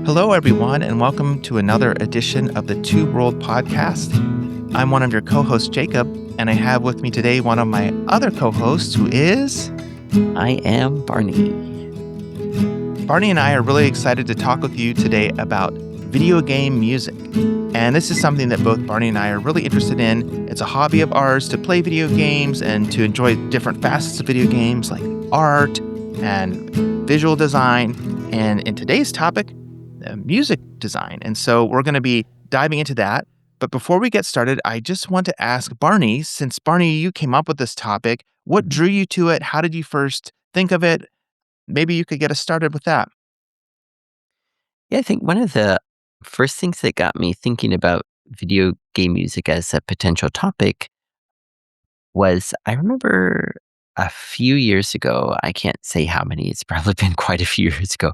Hello, everyone, and welcome to another edition of the Two World Podcast. I'm one of your co hosts, Jacob, and I have with me today one of my other co hosts who is. I am Barney. Barney and I are really excited to talk with you today about video game music. And this is something that both Barney and I are really interested in. It's a hobby of ours to play video games and to enjoy different facets of video games like art and visual design. And in today's topic, music design. And so we're going to be diving into that. But before we get started, I just want to ask Barney, since Barney, you came up with this topic, what drew you to it? How did you first think of it? Maybe you could get us started with that. Yeah, I think one of the first things that got me thinking about video game music as a potential topic was I remember a few years ago, I can't say how many, it's probably been quite a few years ago.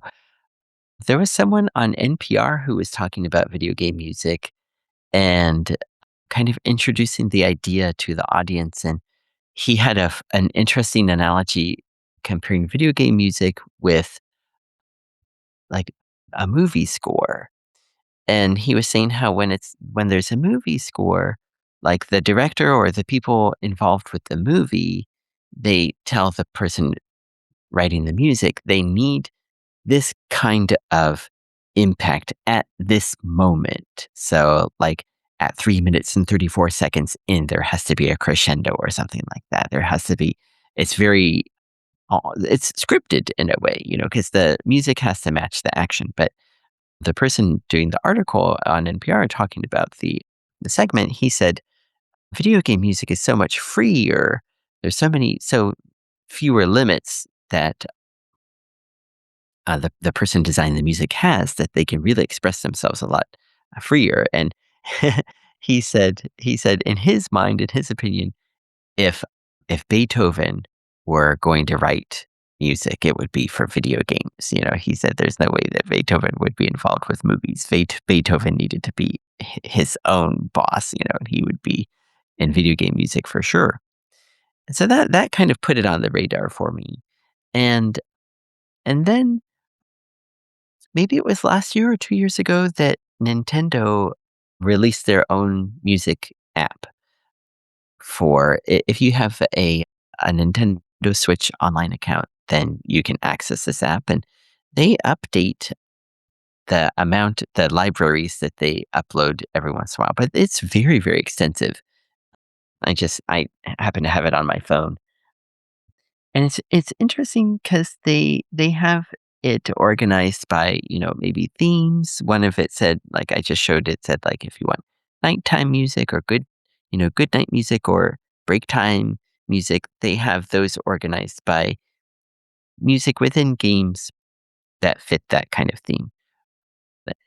There was someone on NPR who was talking about video game music and kind of introducing the idea to the audience. And he had an interesting analogy comparing video game music with like a movie score. And he was saying how when there's a movie score, like the director or the people involved with the movie, they tell the person writing the music they need this kind of impact at this moment. So like at 3 minutes and 34 seconds in, there has to be a crescendo or something like that. There has to be, it's very, it's scripted in a way, because the music has to match the action. But the person doing the article on NPR talking about the segment, he said, video game music is so much freer. There's so fewer limits that the person designing the music has that they can really express themselves a lot freer. And he said in his mind, in his opinion, if Beethoven were going to write music, it would be for video games. He said there's no way that Beethoven would be involved with movies. Beethoven needed to be his own boss, and he would be in video game music for sure. And so that kind of put it on the radar for me. And then maybe it was last year or 2 years ago that Nintendo released their own music app for if you have a Nintendo Switch online account, then you can access this app, and they update the libraries that they upload every once in a while, but it's very, very extensive. I happen to have it on my phone, and it's interesting because they have it organized by, maybe themes. One of it said, like I just showed, it said like if you want nighttime music or good night music or break time music, they have those organized by music within games that fit that kind of theme.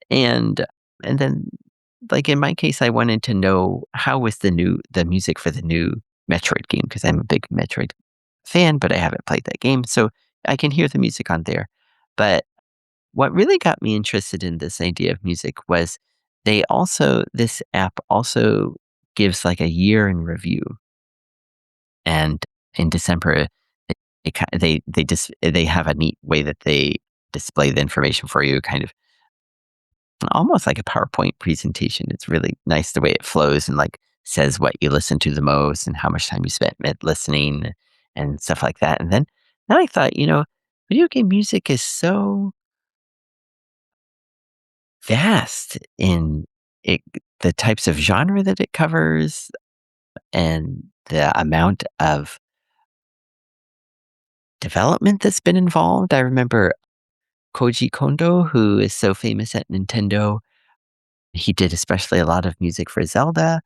And then like in my case, I wanted to know how was the music for the new Metroid game, because I'm a big Metroid fan, but I haven't played that game. So I can hear the music on there. But what really got me interested in this idea of music was this app also gives like a year in review. And in December, they have a neat way that they display the information for you, kind of almost like a PowerPoint presentation. It's really nice the way it flows and like says what you listen to the most and how much time you spent listening and stuff like that. And then I thought, video game music is so vast in it, the types of genre that it covers and the amount of development that's been involved. I remember Koji Kondo, who is so famous at Nintendo. He did especially a lot of music for Zelda,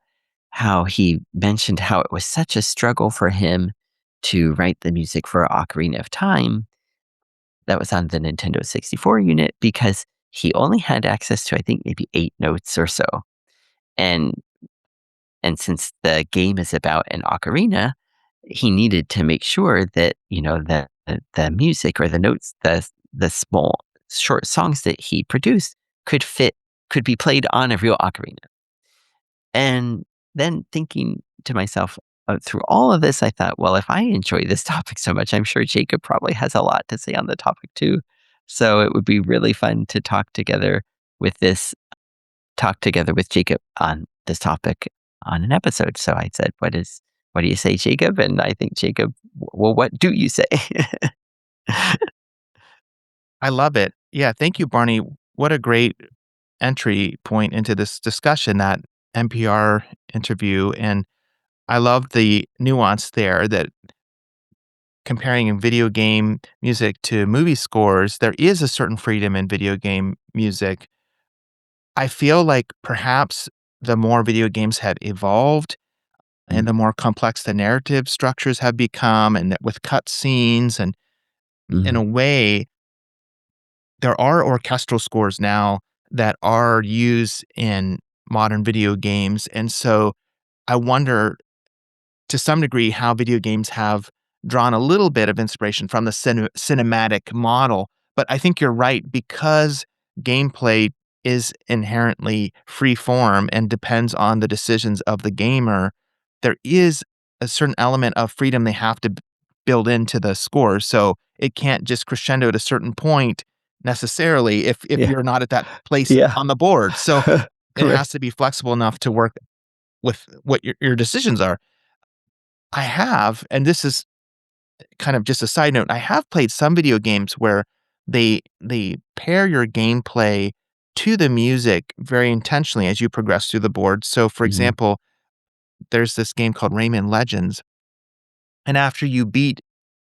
how he mentioned how it was such a struggle for him to write the music for Ocarina of Time that was on the Nintendo 64 unit, because he only had access to, I think, maybe 8 notes or so. And since the game is about an ocarina, he needed to make sure that, the music or the notes, the small short songs that he produced could be played on a real ocarina. And then thinking to myself, through all of this, I thought, well, if I enjoy this topic so much, I'm sure Jacob probably has a lot to say on the topic too. So it would be really fun to talk together with Jacob on this topic on an episode. So I said, what do you say, Jacob? And I think Jacob, well, what do you say? I love it. Yeah, thank you, Barney. What a great entry point into this discussion, that NPR interview. And I love the nuance there that comparing video game music to movie scores, there is a certain freedom in video game music. I feel like perhaps the more video games have evolved and the more complex the narrative structures have become, and that with cut scenes, and in Mm-hmm. a way, there are orchestral scores now that are used in modern video games. And so I wonder to some degree how video games have drawn a little bit of inspiration from the cinematic model. But I think you're right, because gameplay is inherently free form and depends on the decisions of the gamer. There is a certain element of freedom they have to build into the score. So it can't just crescendo at a certain point necessarily if Yeah. you're not at that place Yeah. on the board. So it Right. has to be flexible enough to work with what your decisions are. I have, and this is kind of just a side note, I have played some video games where they pair your gameplay to the music very intentionally as you progress through the board. So, for Mhm. example, there's this game called Rayman Legends, and after you beat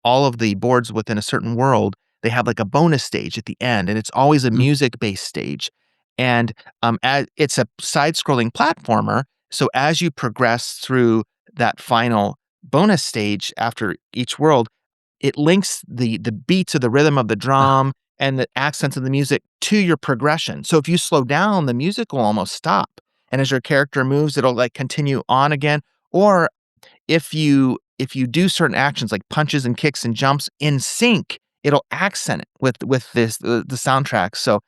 all of the boards within a certain world, they have like a bonus stage at the end, and it's always a Mm. music-based stage. And as it's a side-scrolling platformer, so as you progress through that final bonus stage after each world, it links the beats of the rhythm of the Oh, drum and the accents of the music to your progression. So if you slow down, the music will almost stop, and as your character moves, it'll like continue on again. Or if you do certain actions like punches and kicks and jumps in sync, it'll accent it with this the soundtrack. So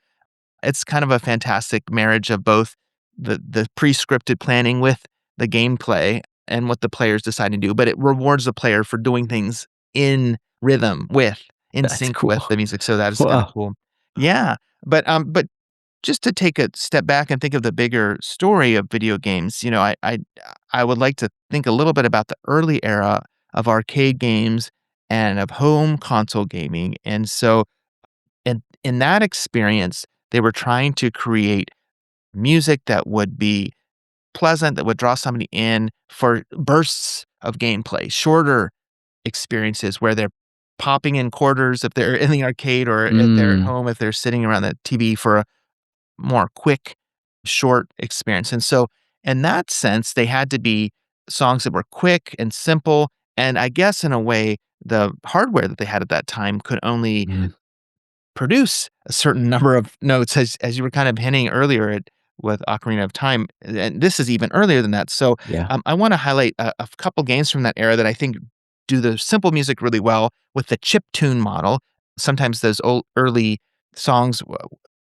it's kind of a fantastic marriage of both the pre-scripted planning with the gameplay and what the players decide to do, but it rewards the player for doing things in rhythm with, in that's sync with cool. the music. So that is kind of Wow. cool. Yeah, but just to take a step back and think of the bigger story of video games, I would like to think a little bit about the early era of arcade games and of home console gaming. And so in that experience, they were trying to create music that would be pleasant, that would draw somebody in for bursts of gameplay, shorter experiences where they're popping in quarters if they're in the arcade, or if they're at Mm. home, if they're sitting around the TV for a more quick, short experience. And so, in that sense, they had to be songs that were quick and simple. And I guess in a way, the hardware that they had at that time could only Mm. produce a certain number of notes, as you were kind of hinting earlier with Ocarina of Time, and this is even earlier than that. So, Yeah. I wanna highlight a couple games from that era that I think do the simple music really well with the chip tune model. Sometimes those old early songs,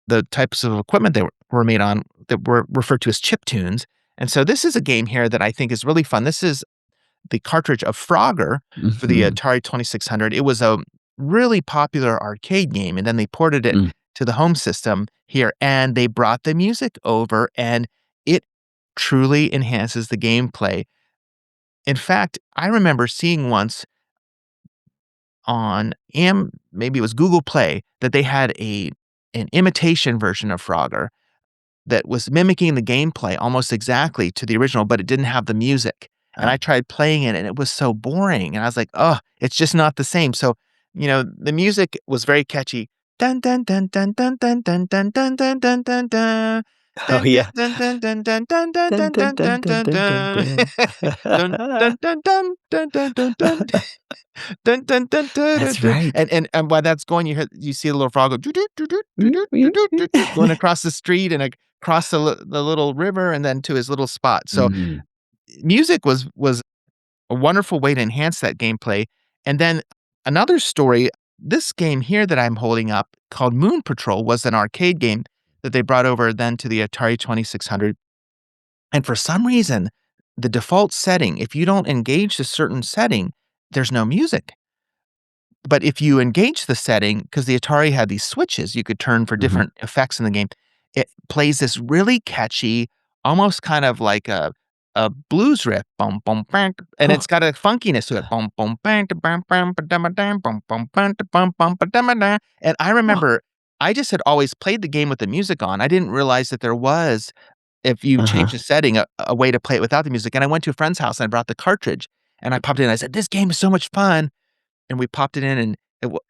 the types of equipment they were made on that were referred to as chip tunes, and so this is a game here that I think is really fun. This is the cartridge of Frogger for the Mhm. Atari 2600. It was a really popular arcade game, and then they ported it Mm. to the home system here, and they brought the music over, and it truly enhances the gameplay. In fact, I remember seeing once on maybe it was Google Play, that they had an imitation version of Frogger that was mimicking the gameplay almost exactly to the original, but it didn't have the music. And Uh, I tried playing it and it was so boring. And I was like, oh, it's just not the same. So, the music was very catchy. Dun dun dun dun dun dun dun dun dun dun dun dun dun. oh, Dun yeah. dun dun dun dun dun dun Dun, dun dun, dun dun, dun dun, dun dun, dun, dun. dun. Dun dun dun dun dun dun dun dun. Dun dun dun dun dun That's dun. right. And while that's going, you see a little frog go doo doo doo doo doo doo doo doo doo doo, going across the street and across the little river and then to his little spot. So Mm. music was a wonderful way to enhance that gameplay. And then another story, this game here that I'm holding up called Moon Patrol was an arcade game that they brought over then to the Atari 2600. And for some reason, the default setting, if you don't engage a certain setting, there's no music. but if you engage the setting, because the Atari had these switches you could turn for Mhm. different effects in the game, it plays this really catchy, almost kind of like a blues riff, boom, boom, bang, and it's Huh. got a funkiness to it, boom, boom, bang, da, bam, bam, ba, dum, ba, dam, boom, boom, bam, da, bum, bum, ba, dum, ba, da. And I Huh. remember I just had always played the game with the music on. I didn't realize that there was, if you change Uh-huh. the setting, a way to play it without the music, and I went to a friend's house and I brought the cartridge, and I popped it in, I said, "This game is so much fun." And we popped it in, and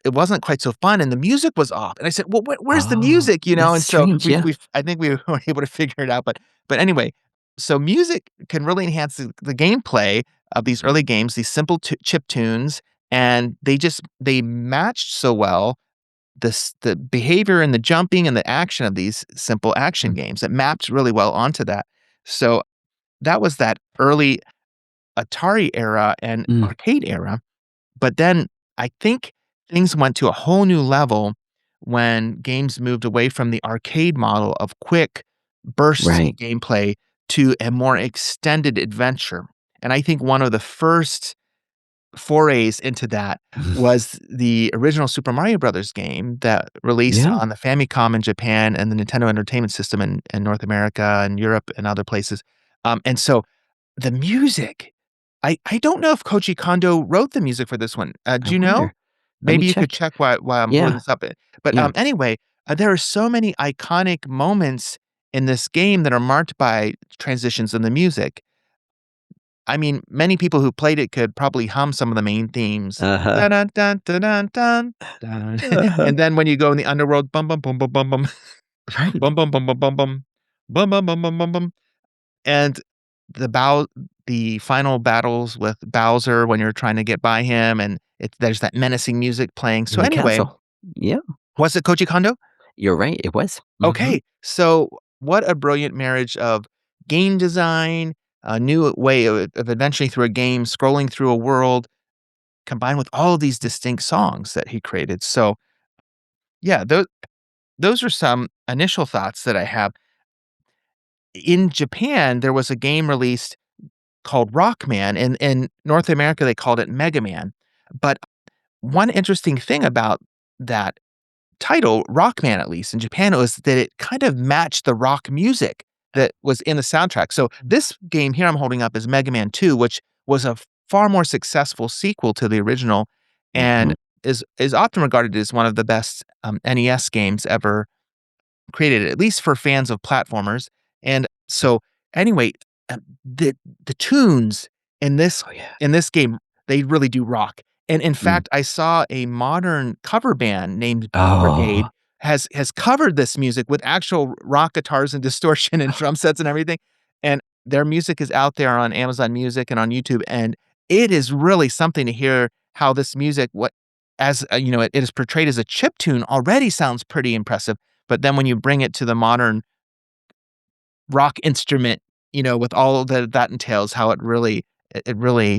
it wasn't quite so fun, and the music was off, and I said, "Well, where's the Oh, music?" You know, that's and so strange, yeah. we've I think we were able to figure it out, but anyway, so music can really enhance the gameplay of these Mhm. early games, these simple chip tunes, and they matched so well the behavior and the jumping and the action of these simple action Mm. games. It mapped really well onto that. So that was that early Atari era and Mm. arcade era. But then I think things went to a whole new level when games moved away from the arcade model of quick bursts of Right. gameplay to a more extended adventure. And I think one of the first forays into that was the original Super Mario Brothers game that released Yeah. on the Famicom in Japan and the Nintendo Entertainment System in North America and Europe and other places. And so the music, I don't know if Koji Kondo wrote the music for this one. I Do you know? wonder. Let me Maybe you could check. check while I'm pulling Yeah. this up. But, Yeah. anyway, there are so many iconic moments in this game that are marked by transitions in the music. I mean, many people who played it could probably hum some of the main themes. Uh-huh. Dun dun dun dun dun dun, dun. Uh-huh. And then when you go in the underworld, bum bum bum bum bum bum, Right. bum bum bum bum bum bum, bum bum bum bum bum bum. And the bow the final battles with Bowser when you're trying to get by him, and there's that menacing music playing. So In the anyway, castle. Yeah. was it Koji Kondo? You're right, it was. Mhm. Okay, so what a brilliant marriage of game design, a new way of adventuring through a game, scrolling through a world, combined with all of these distinct songs that he created. So yeah, those are some initial thoughts that I have. In Japan, there was a game released called Rockman. In North America, they called it Mega Man. But one interesting thing about that title, Rockman, at least in Japan, was that it kind of matched the rock music that was in the soundtrack. So this game here I'm holding up is Mega Man 2, which was a far more successful sequel to the original and Mhm. is often regarded as one of the best NES games ever created, at least for fans of platformers. And so anyway, the tunes in this Oh, yeah. in this game, they really do rock. And in Mm. fact, I saw a modern cover band named Beat Oh. Brigade has covered this music with actual rock guitars and distortion and drum sets and everything. And their music is out there on Amazon Music and on YouTube. And it is really something to hear how this music, what as it is portrayed as a chip tune, already sounds pretty impressive. But then when you bring it to the modern rock instrument, with all that entails, how it really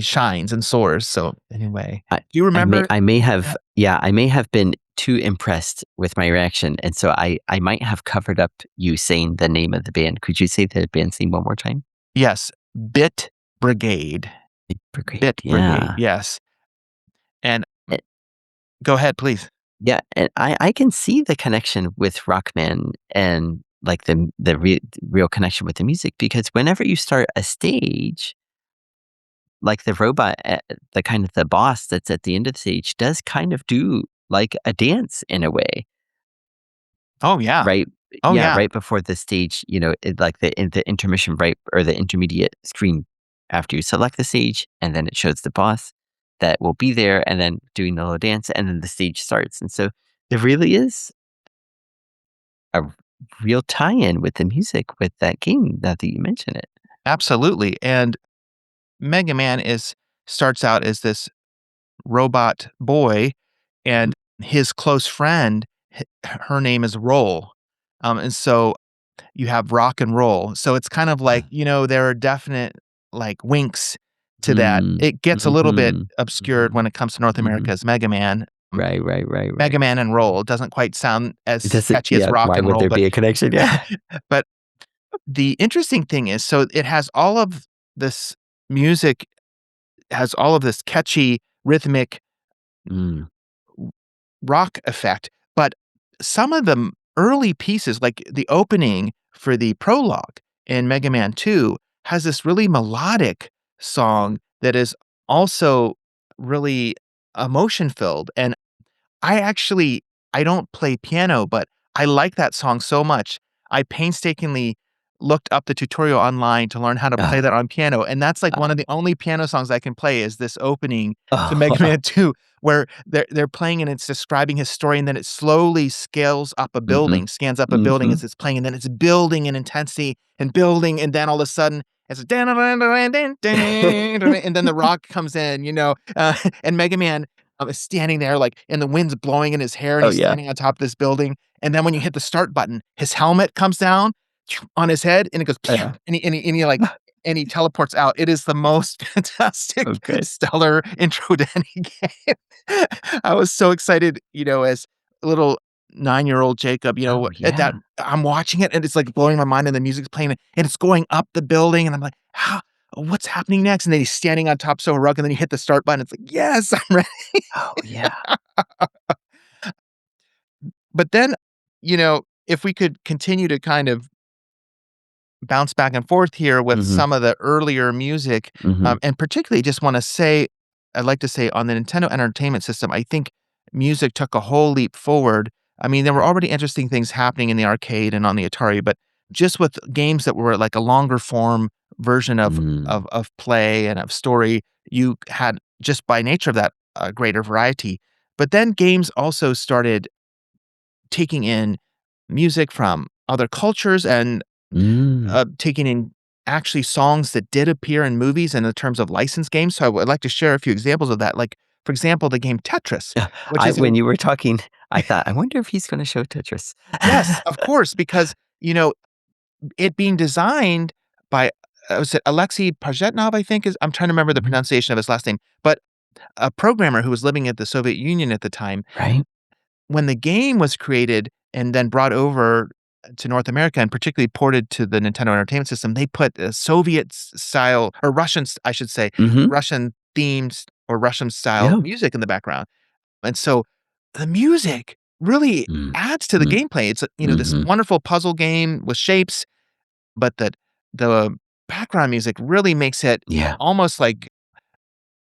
shines and soars. So anyway, I do you remember? I may Yeah. have yeah, I may have been too impressed with my reaction, and so I might have covered up you saying the name of the band. Could you say the band's name one more time? Yes, Bit Brigade. Big Brigade, Bit Brigade, yeah. yes. And Eh, go ahead, please. yeah, and I can see the connection with Rockman and, like, the real connection with the music because whenever you start a stage, like, the robot, the kind of the boss that's at the end of the stage does kind of do, like, a dance in a way. Oh, yeah. Right. Oh, Yeah, yeah. right before the stage, like the intermission, right, or the intermediate screen after you select the stage, and then it shows the boss that will be there, and then doing the little dance, and then the stage starts. And so there really is a real tie-in with the music with that game now that you mention it. Absolutely. And Mega Man is starts out as this robot boy, Mhm. and his close friend, her name is Roll. And so you have rock and roll. So it's kind of like, there are definite like winks to that. Mm. It gets a little bit Mhm. obscured when Mhm. it comes to North America Mhm. as Mega Man. Right, right, right, right. Mega Man and roll. It doesn't quite sound It as doesn't catchy as yeah, rock why and would roll, there but be a connection? Yeah. but the interesting thing is, so it has all of this music, has all of this catchy rhythmic Mm. rock effect, but some of the early pieces, like the opening for the prologue in Mega Man 2, has this really melodic song that is also really emotion filled. And I don't play piano, but I like that song so much. I painstakingly looked up the tutorial online to learn how to play Oh, that on piano, and that's, like, uh, one of the only piano songs I can play is this opening to Mega oh, Man 2, where they're playing and it's describing his story, and then it slowly mhm, scans up a building mhm. as it's playing, and then it's building in intensity and building, and then all of a sudden, it's a and then the rock comes in, and Mega Man is standing there, like, and the wind's blowing in his hair, and Oh, he's yeah. standing on top of this building, and then when you hit the start button, his helmet comes down on his head, and it goes, Yeah. like and he teleports out. It is the most fantastic, Oh, good. stellar intro to any game. I was so excited, as a little nine-year-old Jacob, Oh, at that yeah. I'm watching it, and it's, like, blowing my mind, and the music's playing, and it's going up the building, and I'm like, "How what's happening next?" And then he's standing on top so heroic, and then you hit the start button, it's like, "Yes, I'm ready." Oh, yeah. But then, if we could continue to kind of bounce back and forth here with Mhm, some of the earlier music, mhm, and particularly just wanna say I'd like to say on the Nintendo Entertainment System, I think music took a whole leap forward. I mean, there were already interesting things happening in the arcade and on the Atari, but just with games that were like a longer form version of mm, play and of story, you had just by nature of that, a greater variety. But then games also started taking in music from other cultures and mm. taking in actually songs that did appear in movies and in terms of licensed games, so I would like to share a few examples of that, like, for example, the game Tetris, which I is a when you were talking, I thought, "I wonder if he's gonna show Tetris." yes, of course, because, it being designed by, was it Alexei Pajitnov, I think is I'm trying to remember the Mhm. pronunciation of his last name, but a programmer who was living at the Soviet Union at the time. Right? When the game was created and then brought over to North America and particularly ported to the Nintendo Entertainment System, they put a Soviet style or I should say, Mhm. Russian themed or Russian style Yeah. music in the background. And so the music really Mm, adds to the mm, gameplay. It's, this mhm. wonderful puzzle game with shapes, but the background music really makes it Yeah. almost like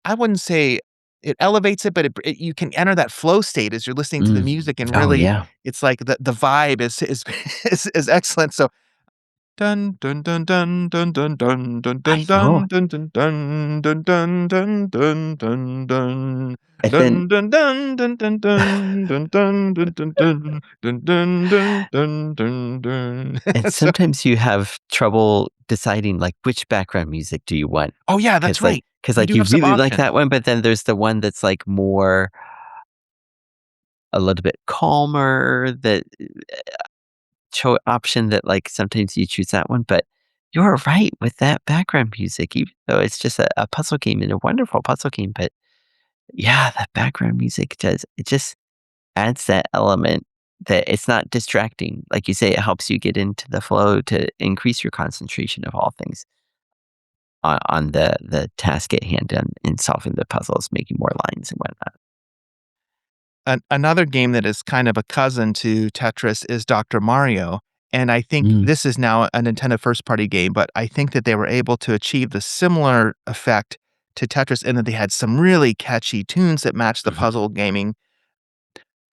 I wouldn't say it elevates it, but you can enter that flow state as you're listening to the Mm. music and Oh, really yeah. it's like the vibe is is excellent. So dun dun dun dun dun dun dun dun I dun know. dun dun dun dun dun dun dun dun dun And then dun dun dun dun dun dun dun dun dun dun dun dun dun dun dun dun dun. and So sometimes you have trouble deciding, like, which background music do you want? oh yeah, that's Because like, right. because You like, do you have some really like options. that one, but then there's the one that's, like, more a little bit calmer, that option that, like, sometimes you choose that one, but you're right with that background music, even though it's just a puzzle game and a wonderful puzzle game, but yeah, that background music it just adds that element that it's not distracting. Like you say, it helps you get into the flow to increase your concentration of all things on the task at hand and in solving the puzzles, making more lines and whatnot. Another game that is kind of a cousin to Tetris is Dr. Mario, and I think Mm, this is now a Nintendo first party game, but I think that they were able to achieve the similar effect to Tetris in that they had some really catchy tunes that matched the mhm. puzzle gaming.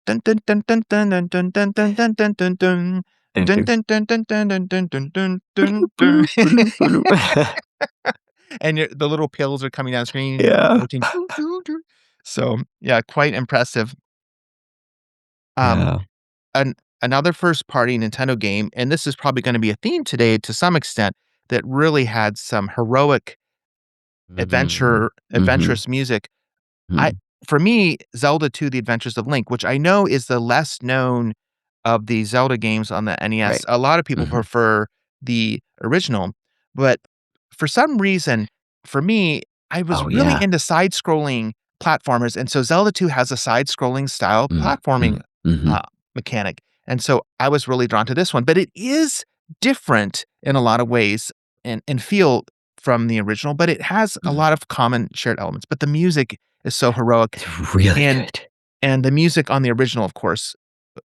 Dun dun dun dun dun dun dun dun dun dun dun dun dun. Dun, Dun dun. dun dun dun dun dun dun dun dun dun Bloop, dun. bloop, bloop, bloop. And the little pills are coming down screen, Yeah. rotating. So, yeah, quite impressive. Um, Yeah. an another first party Nintendo game, and this is probably gonna be a theme today to some extent, that really had some heroic Mm. Mhm, adventurous music. I mhm. for me, Zelda 2: The Adventures of Link, which I know is the less known of the Zelda games on the NES. Right. A lot of people Mhm. prefer the original, but for some reason, for me, I was Oh, really yeah. into side-scrolling platformers, and so Zelda 2 has a side-scrolling style Mm, platforming, mm, mhm. uh, mechanic, and so I was really drawn to this one, but it is different in a lot of ways and feel from the original, but it has a Mm. lot of common shared elements, but the music is so heroic, It's really and good. And the music on the original, of course,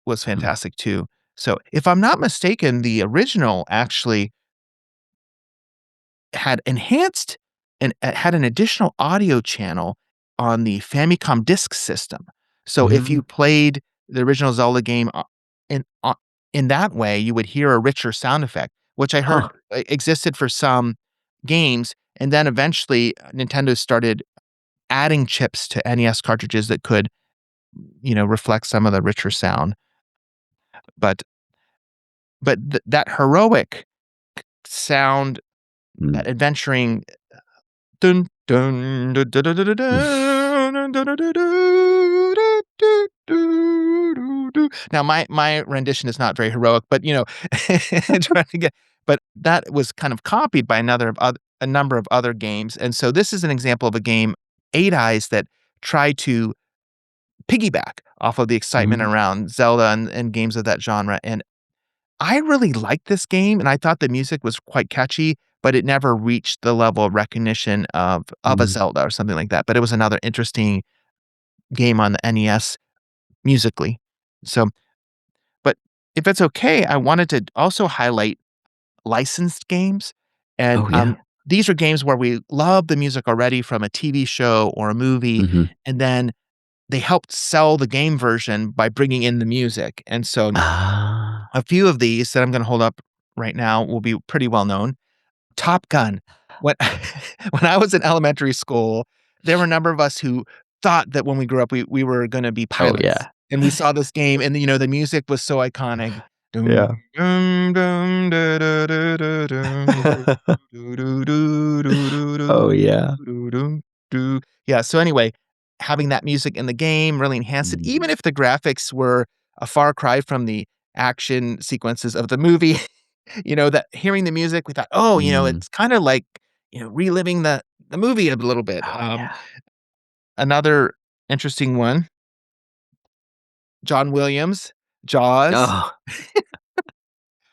was Mhm. fantastic too. So, if I'm not mistaken, the original actually had enhanced and had an additional audio channel on the Famicom disk system. So if Mm. you played the original Zelda game in in that way, you would hear a richer sound effect, which I heard Huh. existed for some games, and then eventually Nintendo started adding chips to NES cartridges that could, reflect some of the richer sound. But that heroic sound, Mm. that adventuring dun dun dun dun dun dun dun dun dun dun dun dun dun dun dun. Now my rendition is not very heroic, but, trying to get but that was kind of copied by a number of other games, and so this is an example of a game, Eight Eyes, that tried to piggyback off of the excitement Mhm. around Zelda and games of that genre, and I really liked this game, and I thought the music was quite catchy, but it never reached the level of recognition of a Mm. Zelda or something like that, but it was another interesting game on the NES musically. So but if it's okay, I wanted to also highlight licensed games, and, Oh, yeah. these are games where we love the music already from a TV show or a movie, Mhm. and then they helped sell the game version by bringing in the music, and so Ah. a few of these that I'm gonna hold up right now will be pretty well known. Top Gun. When when I was in elementary school, there were a number of us who thought that when we grew up, we were gonna be Oh, pilots, yeah. and we saw this game, and, the music was so iconic. Dum, Yeah. dum, dum, da, da, da, da, dum, doo, doo, doo, doo, doo, doo, Oh, doo, yeah. doo, doo, doo. Yeah, so anyway, having that music in the game really enhanced it, Mm. even if the graphics were a far cry from the action sequences of the movie. That hearing the music, we thought, "Oh, Mm. it's kinda like, reliving the movie a little bit." Oh, yeah. Another interesting one, John Williams, Jaws, Oh,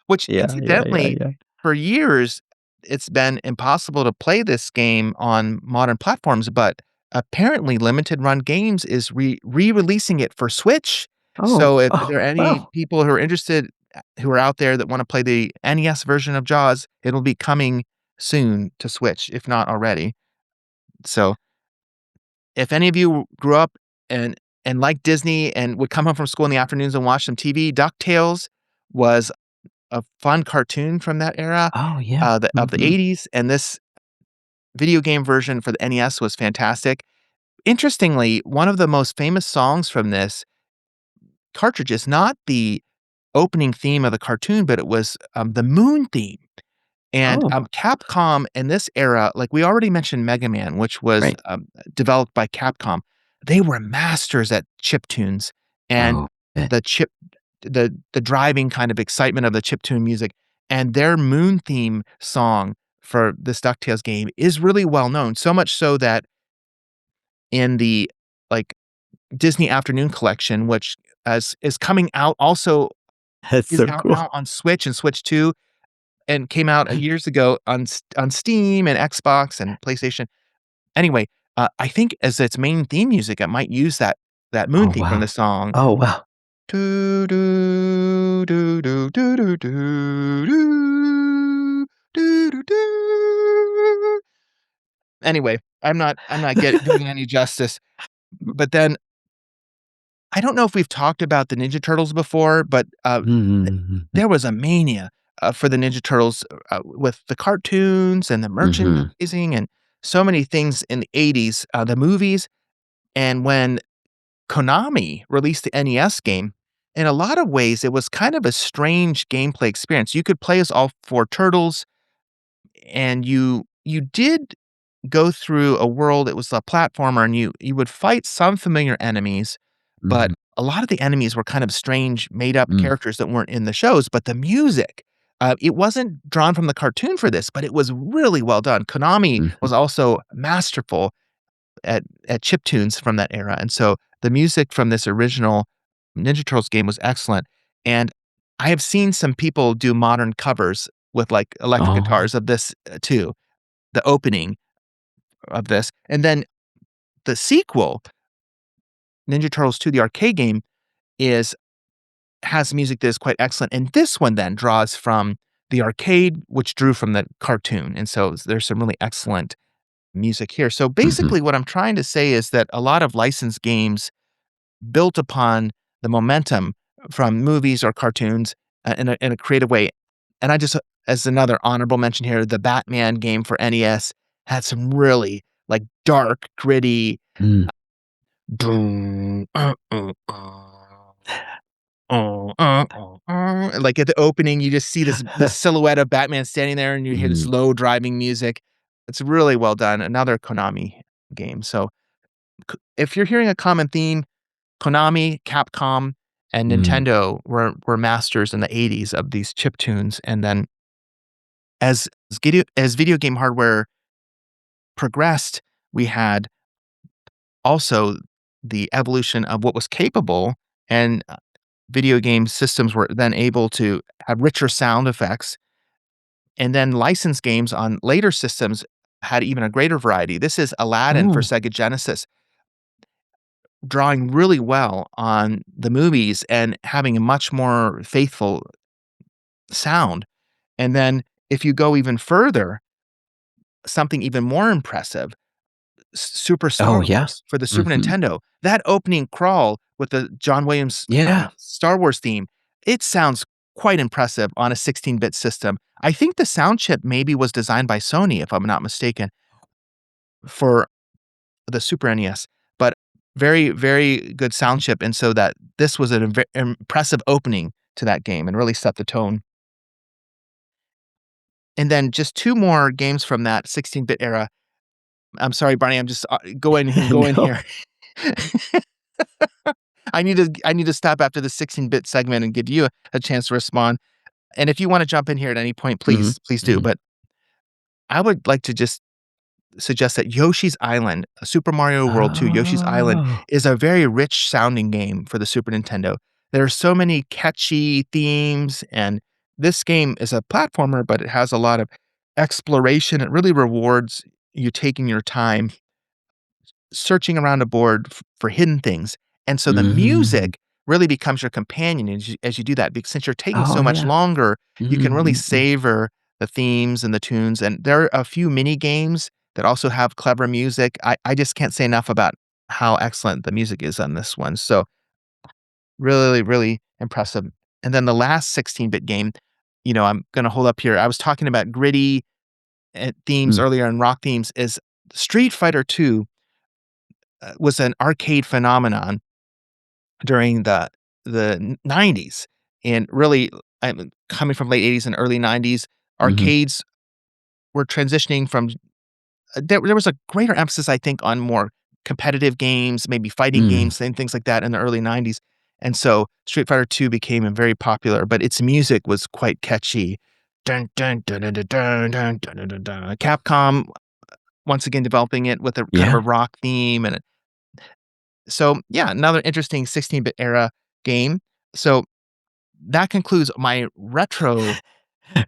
which yeah, yeah, yeah, incidentally, yeah. for years, it's been impossible to play this game on modern platforms, but apparently Limited Run Games is re-releasing it for Switch. Oh, So if oh, there are any wow. people who are interested, who are out there that wanna play the NES version of Jaws, it'll be coming soon to Switch, if not already. So, if any of you grew up and liked Disney and would come home from school in the afternoons and watch some TV, DuckTales was a fun cartoon from that era, Oh, yeah. of the Mhm. '80s, and this video game version for the NES was fantastic. Interestingly, one of the most famous songs from this cartridge is not the opening theme of the cartoon, but it was, the moon theme. And, Oh, Capcom in this era, like, we already mentioned Mega Man, which was, right. developed by Capcom. They were masters at chiptunes, and Oh, bet. the chip the driving kind of excitement of the chiptune music, and their moon theme song for this DuckTales game is really well known, so much so that in the, like, Disney Afternoon Collection, which as is coming out also That's is so out cool. now on Switch and Switch 2, and came out, years ago on Steam and Xbox and PlayStation. Anyway, I think as its main theme music, it might use that moon Oh, theme from the wow. song. Oh, wow. Doo doo doo doo doo doo doo doo doo doo doo. Anyway, I'm not doing it any justice, but then I don't know if we've talked about the Ninja Turtles before, but, Mhm, mhm, there was a mania, for the Ninja Turtles, with the cartoons and the mhm. merchandising and so many things in the '80s, the movies, and when Konami released the NES game, in a lot of ways, it was kind of a strange gameplay experience. You could play as all 4 turtles, and you did go through a world. It was a platformer, and you would fight some familiar enemies, but Mhm, a lot of the enemies were kind of strange, made up mm, characters that weren't in the shows. But the music, it wasn't drawn from the cartoon for this, but it was really well done. Konami mhm. was also masterful at chiptunes from that era, and so the music from this original Ninja Turtles game was excellent. And I have seen some people do modern covers with like electric Oh, guitars of this, too, the opening of this. And then the sequel Ninja Turtles 2, the arcade game, is has music that is quite excellent, and this one then draws from the arcade, which drew from the cartoon, and so there's some really excellent music here. So Mhm. basically, what I'm trying to say is that a lot of licensed games built upon the momentum from movies or cartoons in a creative way. And I just, as another honorable mention here, the Batman game for NES had some really like dark, gritty, Mm. boom, like at the opening, you just see this silhouette of Batman standing there, and you hear this Mhm. low driving music. It's really well done. Another Konami game. So if you're hearing a common theme, Konami, Capcom, and Mm. Nintendo were masters in the '80s of these chip tunes, and then as video game hardware progressed, we had also the evolution of what was capable, and, video game systems were then able to have richer sound effects, and then licensed games on later systems had even a greater variety. This is Aladdin for Oh. Sega Genesis, drawing really well on the movies and having a much more faithful sound. And then if you go even further, something even more impressive, Super Oh, Star yeah. Wars for the Super Mhm. Nintendo. That opening crawl with the John Williams, Yeah. Star Wars theme, it sounds quite impressive on a 16-bit system. I think the sound chip maybe was designed by Sony, if I'm not mistaken, for the Super NES, but very, very good sound chip, and so that this was an impressive opening to that game and really set the tone. And then just 2 more games from that 16-bit era. I'm sorry, Barney, I'm just, going and going No. here. I need to stop after the 16-bit segment and give you a chance to respond, and if you wanna jump in here at any point, Mhm. please do, Mhm. but I would like to just suggest that Yoshi's Island, Super Mario World 2, Yoshi's Island Oh. is a very rich sounding game for the Super Nintendo. There are so many catchy themes, and this game is a platformer, but it has a lot of exploration. It really rewards you taking your time searching around a board for hidden things, and so the Mhm. music really becomes your companion as you do that, because since you're taking Oh, so much yeah. longer, you can really Mhm, mhm. savor the themes and the tunes, and there are a few mini games that also have clever music. I just can't say enough about how excellent the music is on this one, so really, really impressive. And then the last 16-bit game, I'm gonna hold up here. I was talking about gritty, themes Mm. earlier and rock themes, is Street Fighter II was an arcade phenomenon during the 90s, and really, coming from late '80s and early '90s, Mhm. arcades were transitioning from there was a greater emphasis, I think, on more competitive games, maybe fighting Mm. games and things like that in the early '90s, and so Street Fighter II became very popular, but its music was quite catchy. Dun, dun, dun, dun, dun, dun, dun, dun, dun, dun, dun. Capcom once again developing it with a kind of a Yeah. rock theme, and so, yeah, another interesting 16-bit era game. So, that concludes my retro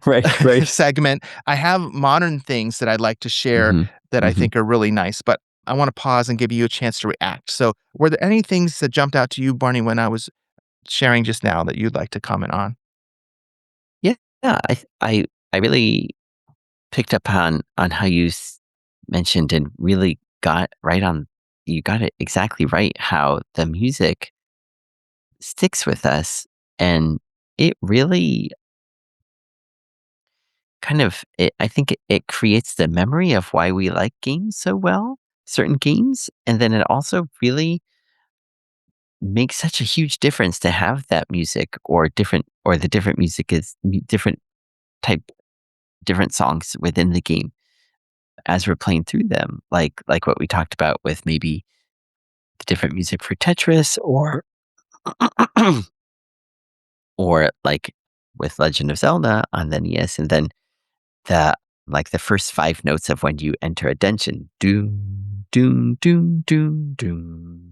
Right, right. segment. I have modern things that I'd like to share Mhm. that I Mhm. think are really nice, but I wanna pause and give you a chance to react. So, were there any things that jumped out to you, Barney, when I was sharing just now that you'd like to comment on? Yeah, yeah, I really picked up on how you mentioned and really got right on you got it exactly right, how the music sticks with us, and it really I think it creates the memory of why we like games so well, certain games, and then it also really makes such a huge difference to have that music or the different music is different type different songs within the game as we're playing through them, like what we talked about with maybe the different music for Tetris or like with Legend of Zelda on the NES, and then the the first 5 notes of when you enter a dungeon, doom, doom, doom, doom, doom.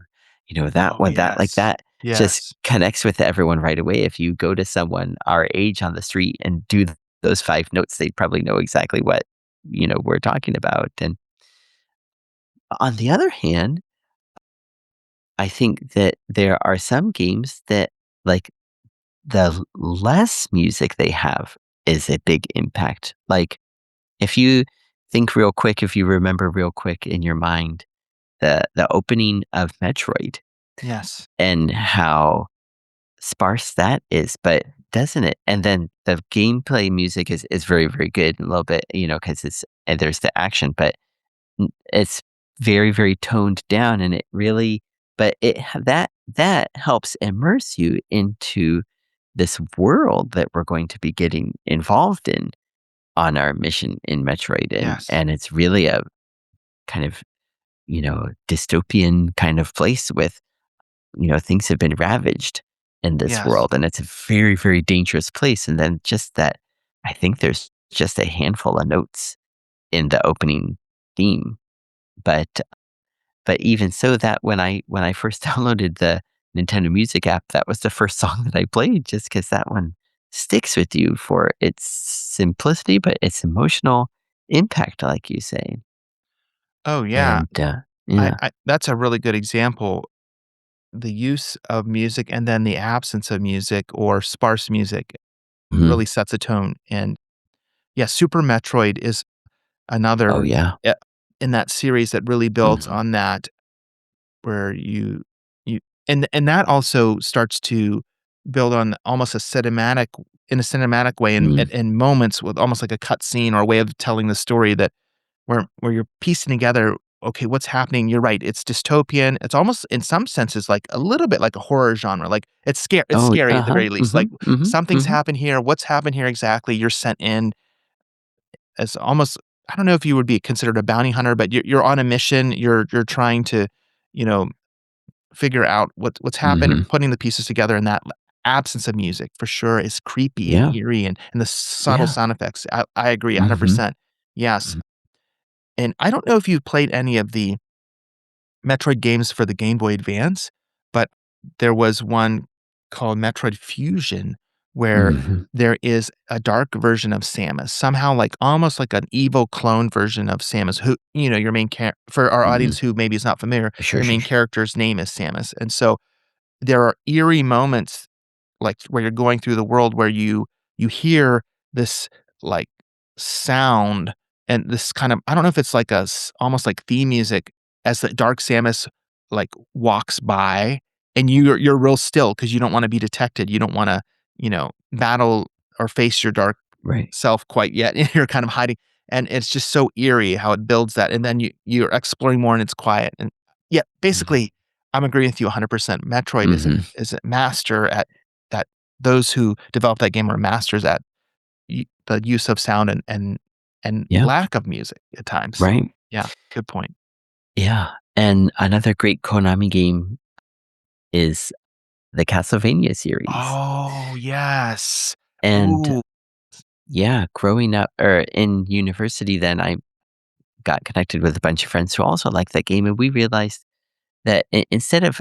That Oh, one yes. that just Yes. connects with everyone right away. If you go to someone our age on the street and do those 5 notes, they'd probably know exactly what, we're talking about, and on the other hand, I think that there are some games that, like, the less music they have is a big impact. Like, if you think real quick, if you remember real quick in your mind the opening of Metroid Yes. and how sparse that is, but doesn't it? And then the gameplay music is very, very good, a little bit, because it's and there's the action, but it's very, very toned down, and it really, but that helps immerse you into this world that we're going to be getting involved in on our mission in Metroid, and Yes. it's really a kind of, dystopian kind of place with, things have been ravaged in this Yes. world, and it's a very, very dangerous place. And then just that, I think there's just a handful of notes in the opening theme, but even so, that when I first downloaded the Nintendo Music app, that was the first song that I played, just because that one sticks with you for its simplicity, but its emotional impact, like you say. Oh, yeah. And yeah. I that's a really good example. The use of music and then the absence of music or sparse music Mhm. really sets a tone, and, yeah, Super Metroid is Oh another, yeah. eh, in that series that really builds Mhm. on that, where you and that also starts to build on almost a cinematic in a cinematic way Mm. in moments with almost like a cutscene or a way of telling the story that where you're piecing together, okay, what's happening? You're right, it's dystopian. It's almost in some senses like a little bit like a horror genre. Like it's Oh, scary at the uh-huh. very least. Like Mhm, mhm, something's mhm. happened here. What's happened here exactly? You're sent in as almost I don't know if you would be considered a bounty hunter, but you're on a mission. You're trying to, you know, figure out what's happened, Mhm. putting the pieces together, and that absence of music for sure is creepy and Yeah, eerie and the subtle yeah. sound effects. I agree Mhm, 100%. Yes. mhm, And I don't know if you've played any of the Metroid games for the Game Boy Advance, but there was one called Metroid Fusion where mhm, there is a dark version of Samus, somehow like almost like an evil clone version of Samus, who, your main for our mhm. audience who maybe is not familiar, Sure, your sure, main sure. character's name is Samus. And so there are eerie moments, like, where you're going through the world where you hear this, like, sound and this kind of I don't know if it's like almost like theme music as the Dark Samus, like, walks by, and you're real still because you don't wanna be detected. You don't wanna, battle or face your dark Right. self quite yet, and you're kind of hiding, and it's just so eerie how it builds that, and then you're exploring more and it's quiet, and yeah, Mhm, basically, I'm agreeing with you 100%. Metroid mhm. is a master at that those who developed that game are masters at the use of sound and Yeah, lack of music at times. right. Yeah, good point. Yeah, and another great Konami game is the Castlevania series, Oh, yes. and Ooh, yeah, growing up or in university then, I got connected with a bunch of friends who also liked that game, and we realized that instead of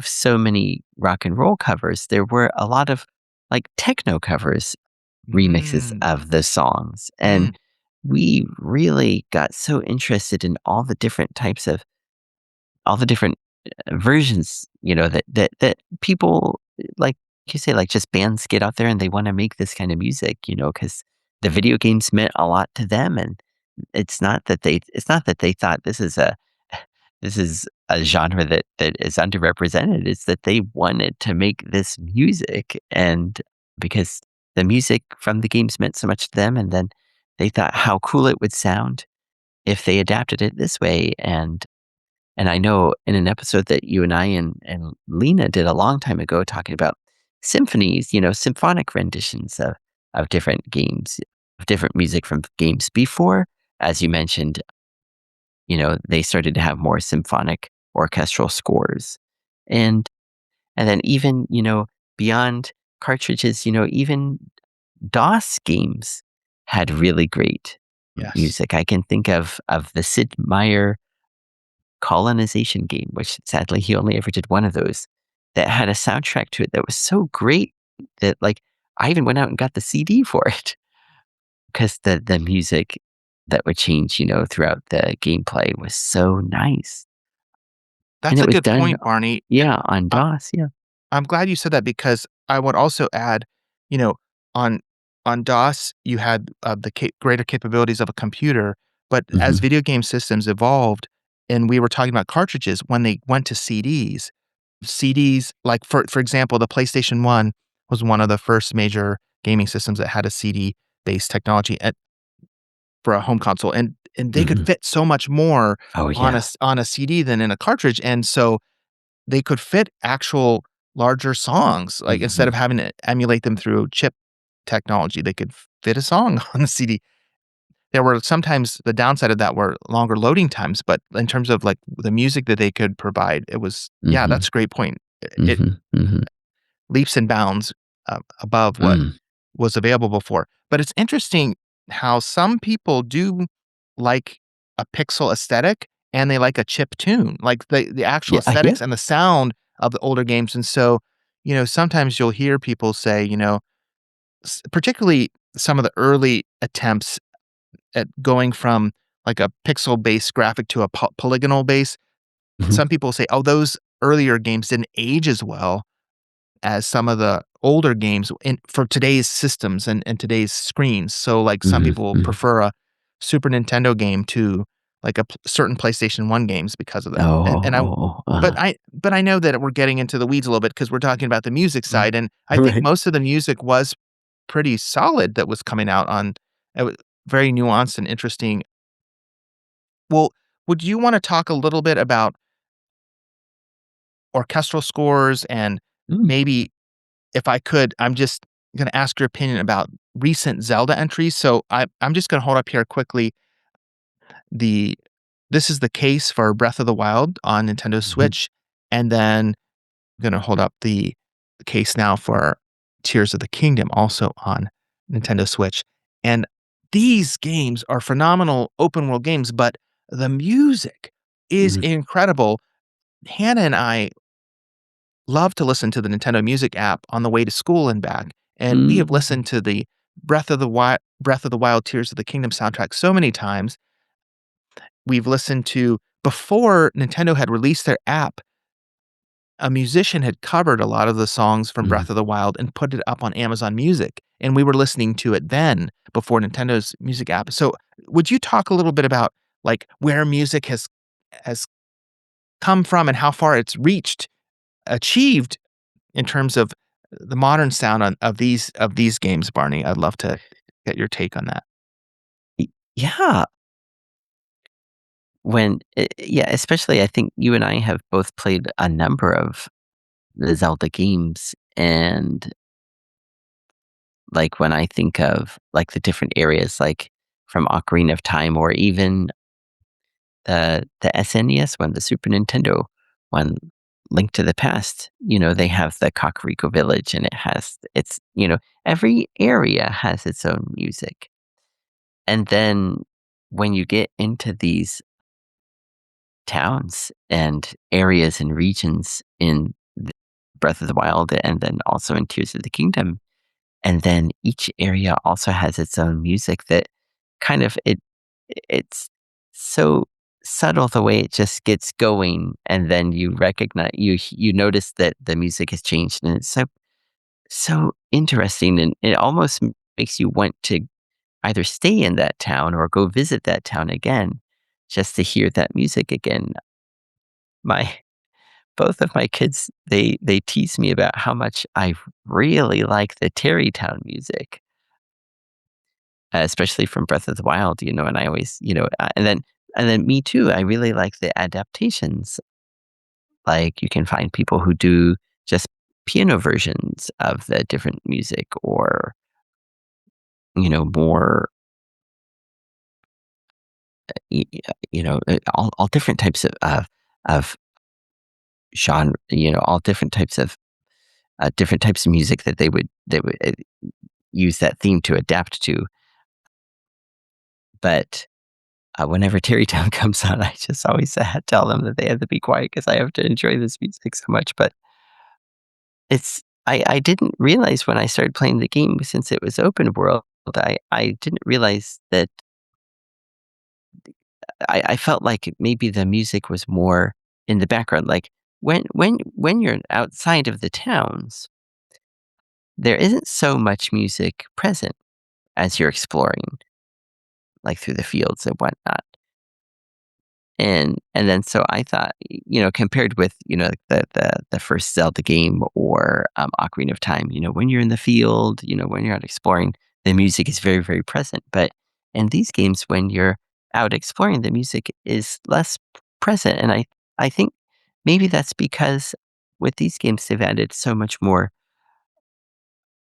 so many rock and roll covers, there were a lot of, like, techno covers, remixes mm, of the songs, and mm, we really got so interested in all the different versions, that people, like you say, like, just bands get out there and they wanna make this kind of music, because the video games meant a lot to them, and it's not that they thought this is a genre that is underrepresented. It's that they wanted to make this music, and because the music from the games meant so much to them, and then they thought how cool it would sound if they adapted it this way. And I know in an episode that you and I and Lena did a long time ago talking about symphonies, symphonic renditions of different games, of different music from games before, as you mentioned, they started to have more symphonic orchestral scores. And then even, beyond cartridges, even DOS games had really great yes. music. I can think of the Sid Meier colonization game, which sadly he only ever did one of those, that had a soundtrack to it that was so great that, like, I even went out and got the CD for it because the music that would change, throughout the gameplay was so nice. and That's it a was good done point, Barney. yeah, on I DOS, yeah. I'm glad you said that because I would also add, you know, on DOS, you had, the greater capabilities of a computer, but as Mhm, video game systems evolved and we were talking about cartridges, when they went to CDs, like, for example, the PlayStation 1 was one of the first major gaming systems that had a CD-based technology for a home console, and they could mhm. fit so much more Oh, on yeah. a CD than in a cartridge, and so they could fit actual larger songs, like, instead of Mhm, having to emulate them through chip technology, they could fit a song on the CD. There were sometimes the downside of that were longer loading times, but in terms of, like, the music that they could provide, it was yeah, mhm, that's a great point. It mhm, mhm. leaps and bounds, above what Mm. was available before. But it's interesting how some people do like a pixel aesthetic and they like a chip tune, like the actual Yeah, yeah. aesthetics and the sound of the older games. And so, sometimes you'll hear people say, particularly some of the early attempts at going from like a pixel based graphic to a polygonal base. Mhm, Some people say, oh, those earlier games didn't age as well as some of the older games for today's systems and today's screens. So, like, some mhm, people mhm. prefer a Super Nintendo game to, like, certain PlayStation 1 games because of that. And I Oh, but I know that we're getting into the weeds a little bit because 'cause we're talking about the music mm. side, and I think Right. most of the music was pretty solid that was coming out on it was very nuanced and interesting. Well, would you wanna talk a little bit about orchestral scores and Mm, maybe if I could, I'm just gonna ask your opinion about recent Zelda entries. So I'm just gonna hold up here quickly the this is the case for Breath of the Wild on Nintendo mhm, Switch, and then I'm gonna hold up the case now for Tears of the Kingdom also on Nintendo Switch. And these games are phenomenal open world games, but the music is mhm, incredible. Hannah and I love to listen to the Nintendo Music app on the way to school and back, and we have mhm, listened to the Breath of the Wild, Tears of the Kingdom soundtrack so many times. We've listened to before Nintendo had released their app, a musician had covered a lot of the songs from mhm. Breath of the Wild and put it up on Amazon Music, and we were listening to it then before Nintendo's music app. So, would you talk a little bit about, like, where music has come from and how far it's achieved in terms of the modern sound of these games, Barney? I'd love to get your take on that. Y Yeah, yeah, especially I think you and I have both played a number of the Zelda games, and, like, when I think of, like, the different areas, like, from Ocarina of Time or even the SNES one, the Super Nintendo one, Link to the Past, they have the Kakariko Village, and every area has its own music. And then when you get into these towns and areas and regions in Breath of the Wild and then also in Tears of the Kingdom, and then each area also has its own music that kind of it's so subtle the way it just gets going, and then you notice that the music has changed, and it's so interesting, and it almost makes you want to either stay in that town or go visit that town again just to hear that music again. My Both of my kids, they tease me about how much I really like the Terrytown music, especially from Breath of the Wild, and I always, and then me too, I really like the adaptations. Like, you can find people who do just piano versions of the different music or, more, all different types of genre, all different types of music that they would use that theme to adapt to. But whenever Terrytown comes on, I just always tell them that they have to be quiet because I have to enjoy this music so much. But I didn't realize when I started playing the game, since it was open world, I didn't realize that I felt like maybe the music was more. in the background. Like when you're outside of the towns, there isn't so much music present as you're exploring, like through the fields and whatnot. And then so I thought, compared with, the first Zelda game or, Ocarina of Time, when you're in the field, when you're out exploring, the music is very, very present. But in these games, when you're out exploring, the music is less present. And I think maybe that's because with these games, they've added so much more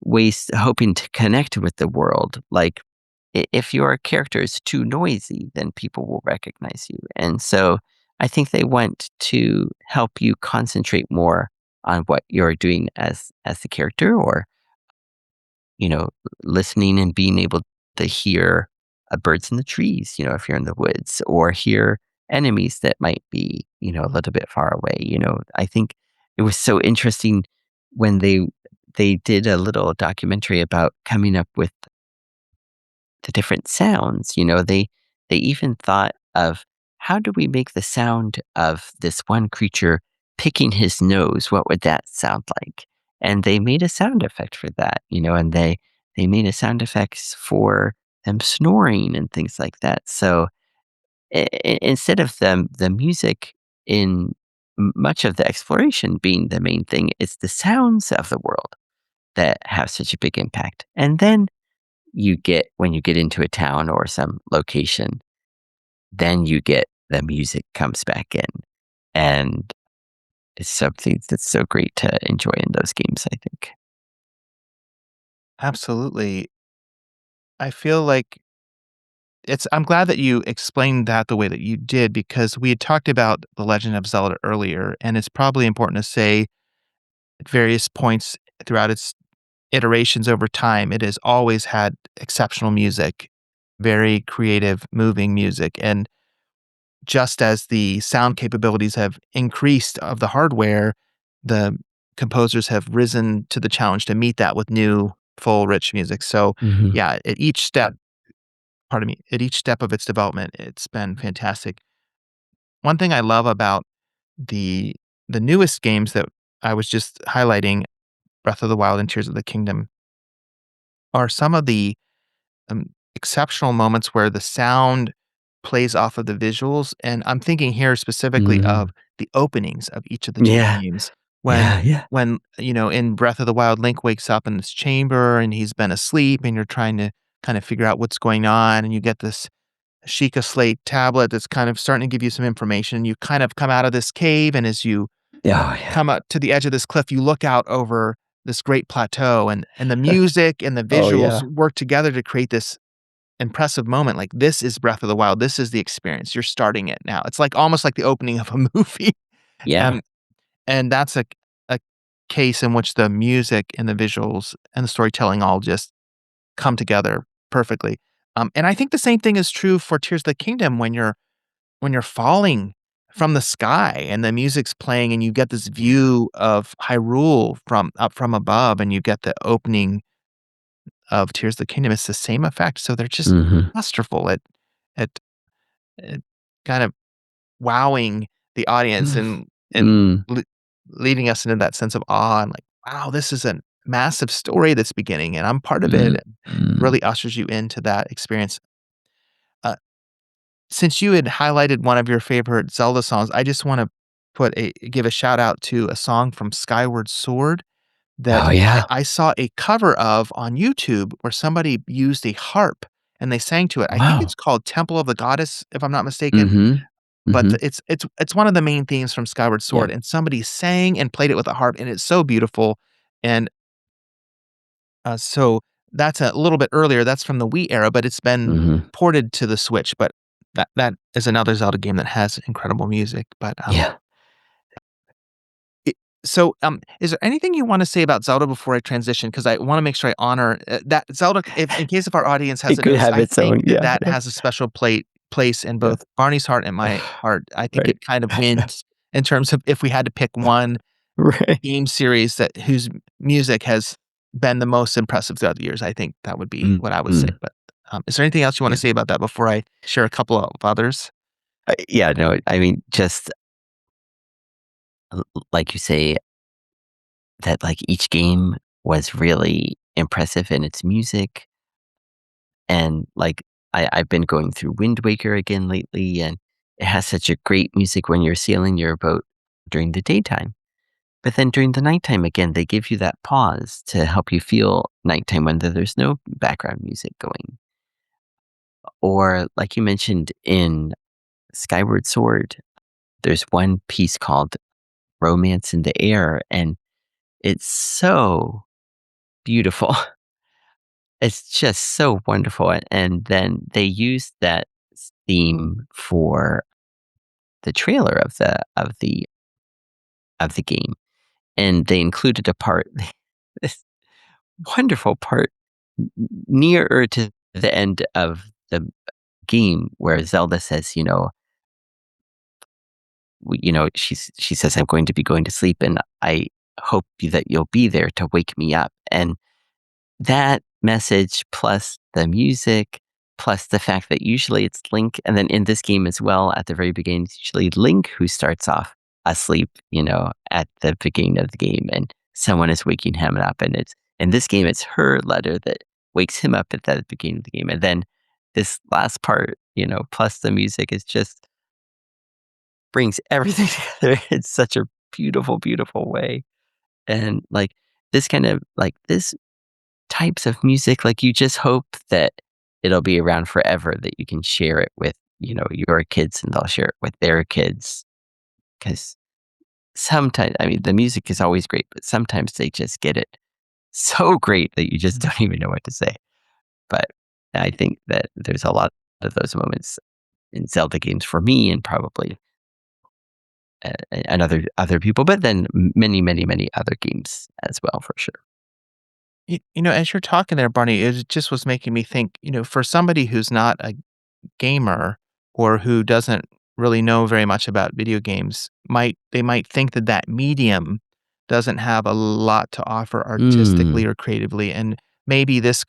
ways hoping to connect with the world. Like if your character is too noisy, then people will recognize you. And so I think they want to help you concentrate more on what you're doing as the character, or you know, listening and being able to hear birds in the trees, if you're in the woods, or hear enemies that might be, a little bit far away. I think it was so interesting when they did a little documentary about coming up with the different sounds. They even thought of, how do we make the sound of this one creature picking his nose? What would that sound like? And they made a sound effect for that, and they made a sound effects for them snoring and things like that. So instead of the music in much of the exploration being the main thing, it's the sounds of the world that have such a big impact. And then when you get into a town or some location, then you get the music comes back in. And it's something that's so great to enjoy in those games, I think. Absolutely. I feel like I'm glad that you explained that the way that you did because we had talked about The Legend of Zelda earlier, and it's probably important to say at various points throughout its iterations over time, it has always had exceptional music, very creative, moving music. And just as the sound capabilities have increased of the hardware, the composers have risen to the challenge to meet that with new, full, rich music. So, Mhm. yeah, at each step, pardon me, at each step of its development, it's been fantastic. One thing I love about the the newest games that I was just highlighting, Breath of the Wild and Tears of the Kingdom, are some of the exceptional moments where the sound plays off of the visuals, and I'm thinking here specifically of Mm. the openings of each of the 2 Yeah. games. When Yeah, yeah. in Breath of the Wild, Link wakes up in this chamber, and he's been asleep, and you're trying to kind of figure out what's going on, and you get this Sheikah slate tablet that's kind of starting to give you some information. You kind of come out of this cave, and as you Oh, yeah. come up to the edge of this cliff, you look out over this great plateau, and the music and the Oh, visuals yeah. work together to create this impressive moment, like, this is Breath of the Wild, this is the experience, you're starting it now. It's like almost like the opening of a movie, Yeah. um, and that's a case in which the music and the visuals and the storytelling all just come together perfectly. And I think the same thing is true for Tears of the Kingdom when you're falling from the sky and the music's playing and you get this view of Hyrule from up from above and you get the opening of Tears of the Kingdom, it's the same effect, so they're just Mhm. masterful at at kind of wowing the audience and Mm. leading us into that sense of awe and like, "Wow, this is a massive story that's beginning, and I'm part of it," Mm. and Mm. really ushers you into that experience. Uh, since you had highlighted one of your favorite Zelda songs, I just wanna give a shout out to a song from Skyward Sword that Oh, yeah. I saw a cover of on YouTube where somebody used a harp and they sang to it. I think Wow. it's called Temple of the Goddess, if I'm not mistaken, Mhm. but Mhm. it's one of the main themes from Skyward Yeah. Sword, and somebody sang and played it with a harp, and it's so beautiful, and, so that's a little bit earlier, that's from the Wii era, but it's been Mhm. ported to the Switch, but that is another Zelda game that has incredible music, but, Yeah. I so, is there anything you wanna say about Zelda before I transition? Because I wanna make sure I honor, that Zelda if in case if our audience It hasn't could noticed, have I its think own, that yeah, that yeah, has a special place in yeah. both Barney's heart and my heart. I think Right. it kind of wins in terms of if we had to pick one Right. game series that whose music has been the most impressive throughout the years, I think that would be Mm, what I would say, mm, but, is there anything else you wanna yeah. say about that before I share a couple of others? Yeah, no, I mean, just like you say, that like each game was really impressive in its music. And like I've been going through Wind Waker again lately, and it has such a great music when you're sailing your boat during the daytime. But then during the nighttime, again, they give you that pause to help you feel nighttime when there's no background music going. Or, like you mentioned in Skyward Sword, there's one piece called Romance in the Air, and it's so beautiful. It's just so wonderful. And then they used that theme for the trailer of the game, and they included a part, this wonderful part nearer to the end of the game where Zelda says, she says, "I'm going to be going to sleep, and I hope that you'll be there to wake me up." And that message plus the music, plus the fact that usually it's Link, and then in this game as well, at the very beginning, it's usually Link who starts off asleep, at the beginning of the game, and someone is waking him up, and it's in this game, it's her letter that wakes him up at the beginning of the game, and then this last part, plus the music is just brings everything together in such a beautiful, beautiful way, and like this kind of like this types of music, like, you just hope that it'll be around forever, that you can share it with, your kids, and they'll share it with their kids. Because sometimes, I mean, the music is always great, but sometimes they just get it so great that you just don't even know what to say. But I think that there's a lot of those moments in Zelda games for me, and probably, and other people, but then many, many, many other games as well, for sure. As you're talking there, Barney, it just was making me think, for somebody who's not a gamer or who doesn't really know very much about video games, they might think that that medium doesn't have a lot to offer Mm, artistically or creatively, and maybe this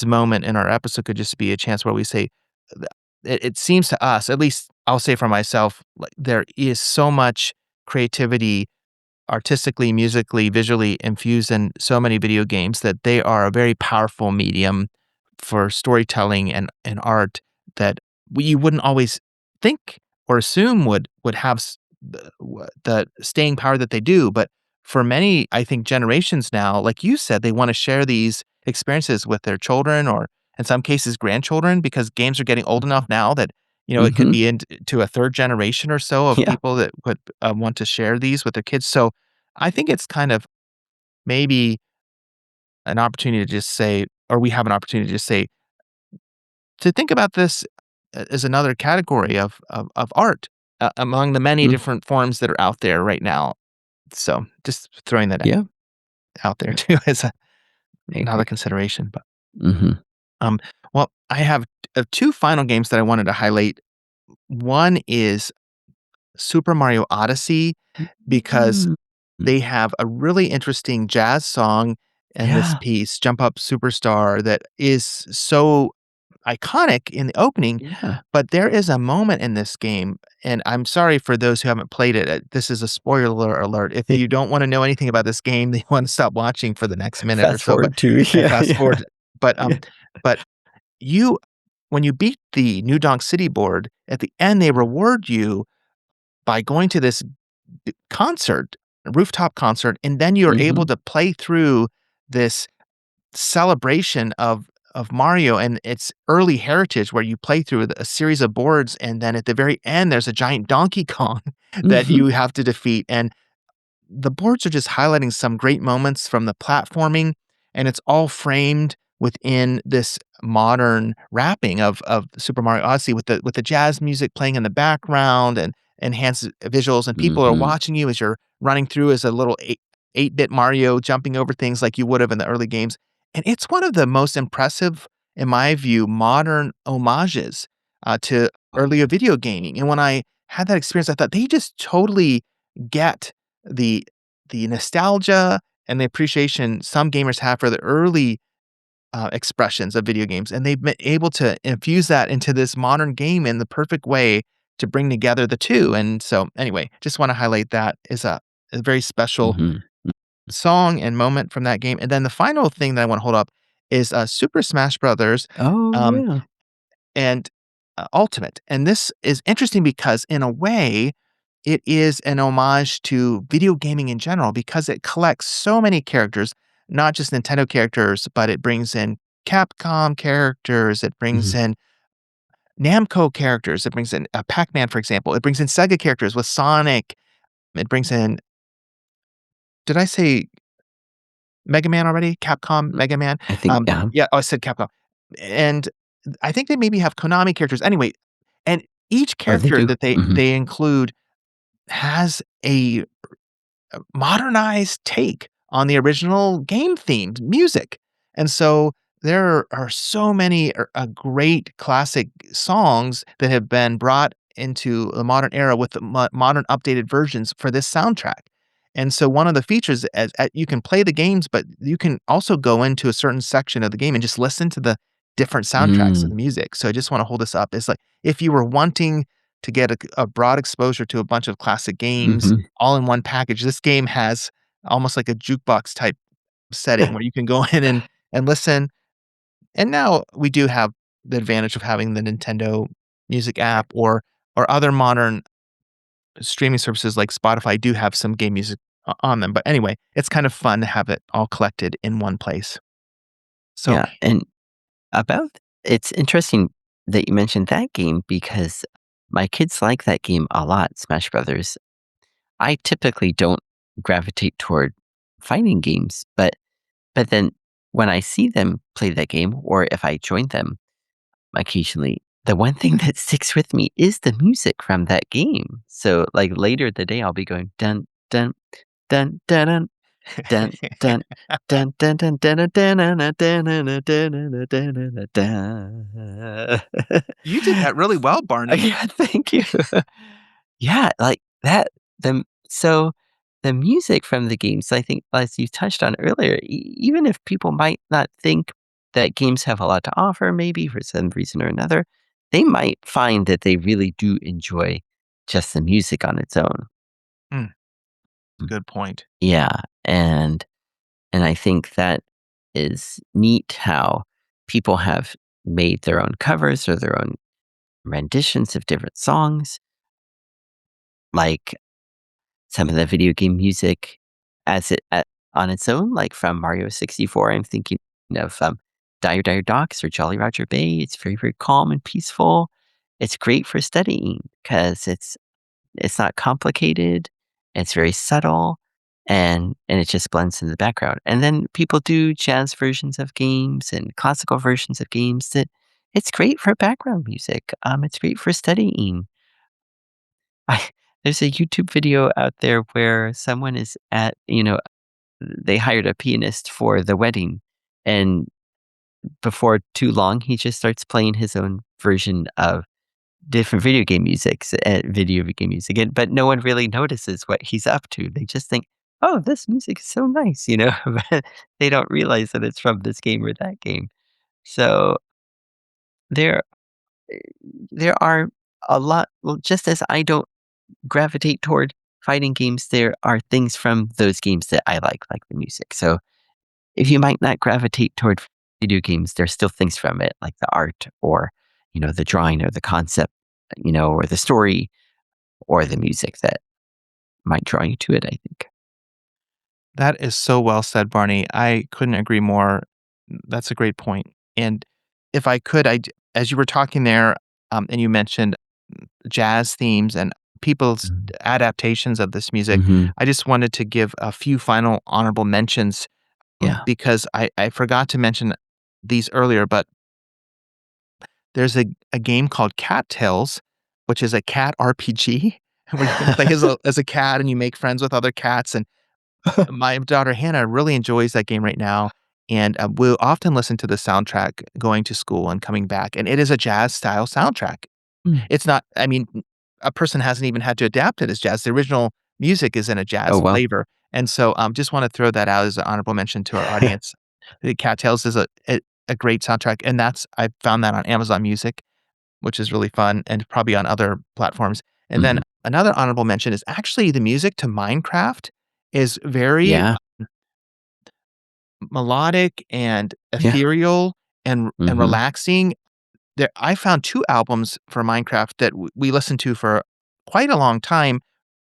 moment in our episode could just be a chance where we say, th it seems to us, at least I'll say for myself, like, there is so much creativity artistically, musically, visually infused in so many video games that they are a very powerful medium for storytelling and art that you wouldn't always think or assume would have the staying power that they do. But for many, I think generations now, like you said, they want to share these experiences with their children or in some cases grandchildren because games are getting old enough now that it could mhm, be into a third generation or so of yeah, people that would want to share these with their kids. So I think it's kind of maybe an opportunity to just say, or we have an opportunity to just say, to think about this as another category of art among the many mm, different forms that are out there right now. So just throwing that yeah, out there too as I another agree. consideration. But Mhm. um, well, I have two final games that I wanted to highlight. One is Super Mario Odyssey because Mm. they have a really interesting jazz song in this Yeah, piece, Jump Up Superstar, that is so iconic in the opening, yeah. but there is a moment in this game, and I'm sorry for those who haven't played it, this is a spoiler alert. If you don't wanna know anything about this game, then you wanna stop watching for the next minute or Fast so, but forward to and yeah, fast yeah. forward. But, Yeah. but you when you beat the New Donk City board, at the end, they reward you by going to this concert, a rooftop concert, and then you're able Mhm, to play through this celebration of Mario and its early heritage where you play through a series of boards, and then at the very end, there's a giant Donkey Kong that mhm. you have to defeat, and the boards are just highlighting some great moments from the platforming, and it's all framed within this modern wrapping of Super Mario Odyssey with the jazz music playing in the background and enhanced visuals, and people are Mhm. watching you as you're running through as a little 8-bit Mario jumping over things like you would have in the early games. And it's one of the most impressive, in my view, modern homages to earlier video gaming. And when I had that experience, I thought they just totally get the the nostalgia and the appreciation some gamers have for the early, expressions of video games, and they've been able to infuse that into this modern game in the perfect way to bring together the 2, and so, anyway, just wanna highlight that as a very special Mhm. song and moment from that game, and then the final thing that I wanna hold up is, Super Smash Brothers, Oh, um, yeah. and, Ultimate, and this is interesting because in a way, it is an homage to video gaming in general because it collects so many characters, not just Nintendo characters, but it brings in Capcom characters, it brings Mhm. in Namco characters, it brings in, Pac-Man, for example, it brings in Sega characters with Sonic, it brings in did I say Mega Man already? Capcom Mm, Mega Man? I think Yeah, oh, I said Capcom. And I think they maybe have Konami characters. Anyway, and each Oh, they character do? that they Mhm. they include has a modernized take on the original game themed music. And so there are so many great classic songs that have been brought into the modern era with the modern updated versions for this soundtrack. And so one of the features you can play the games, but you can also go into a certain section of the game and just listen to the different soundtracks of Mm. the music. So I just want to hold this up. It's like if you were wanting to get a broad exposure to a bunch of classic games Mhm. all in one package. This game has almost like a jukebox type setting where you can go in and listen. And now we do have the advantage of having the Nintendo Music app or other modern streaming services like Spotify do have some game music on them. But anyway, it's kind of fun to have it all collected in one place. So, Yeah, and about it's interesting that you mentioned that game because my kids like that game a lot, Smash Brothers. I typically don't gravitate toward fighting games, but then when I see them play that game or if I join them occasionally, the one thing that sticks with me is the music from that game. So, like, later the day, I'll be going, "Dun, dun, dun, dun, dun, dun, dun, dun, dun, dun, dun, dun, dun, dun, dun, dun, dun, dun, dun." you did that really well, Barney. Yeah, thank you. Yeah, like, that the so, the music from the games, I think, as you touched on earlier, even if people might not think that games have a lot to offer, maybe for some reason or another, they might find that they really do enjoy just the music on its own. Mm, Mm. good point. Yeah, and I think that is neat how people have made their own covers or their own renditions of different songs, like some of the video game music as on its own, like from Mario 64. I'm thinking of Dire Dire Docks or Jolly Roger Bay. It's very, very calm and peaceful. It's great for studying because it's not complicated. It's very subtle, and it just blends in the background. And then people do jazz versions of games and classical versions of games that it's great for background music. It's great for studying. I There's a YouTube video out there where someone is they hired a pianist for the wedding, and before too long, he just starts playing his own version of different video game music, but no one really notices what he's up to. They just think, "Oh, this music is so nice," but they don't realize that it's from this game or that game. So there there are a lot well, just as I don't gravitate toward fighting games, there are things from those games that I like the music. So if you might not gravitate toward video games, there's still things from it, like the art or, the drawing or the concept, or the story or the music that might draw you to it, I think. That is so well said, Barney. I couldn't agree more. That's a great point. And if I could, as you were talking there, and you mentioned jazz themes and people's Mhm. adaptations of this music, Mhm. I just wanted to give a few final honorable mentions Yeah. because I forgot to mention these earlier, but there's a game called Cattails, which is a cat RPG where you can play as a cat and you make friends with other cats. And my daughter Hannah really enjoys that game right now, and, we'll often listen to the soundtrack going to school and coming back, and it is a jazz style soundtrack. Mm. It's not I mean, a person hasn't even had to adapt it as jazz. The original music is in a Oh, jazz well. flavor, and so, just wanna throw that out as an honorable mention to our audience. The Cattails is a great soundtrack, and I found that on Amazon Music. which is really fun and probably on other platforms. And then Mhm. another honorable mention is actually the music to Minecraft is very Yeah. melodic and Yeah. ethereal and Mhm. relaxing. There I found 2 albums for Minecraft that we listened to for quite a long time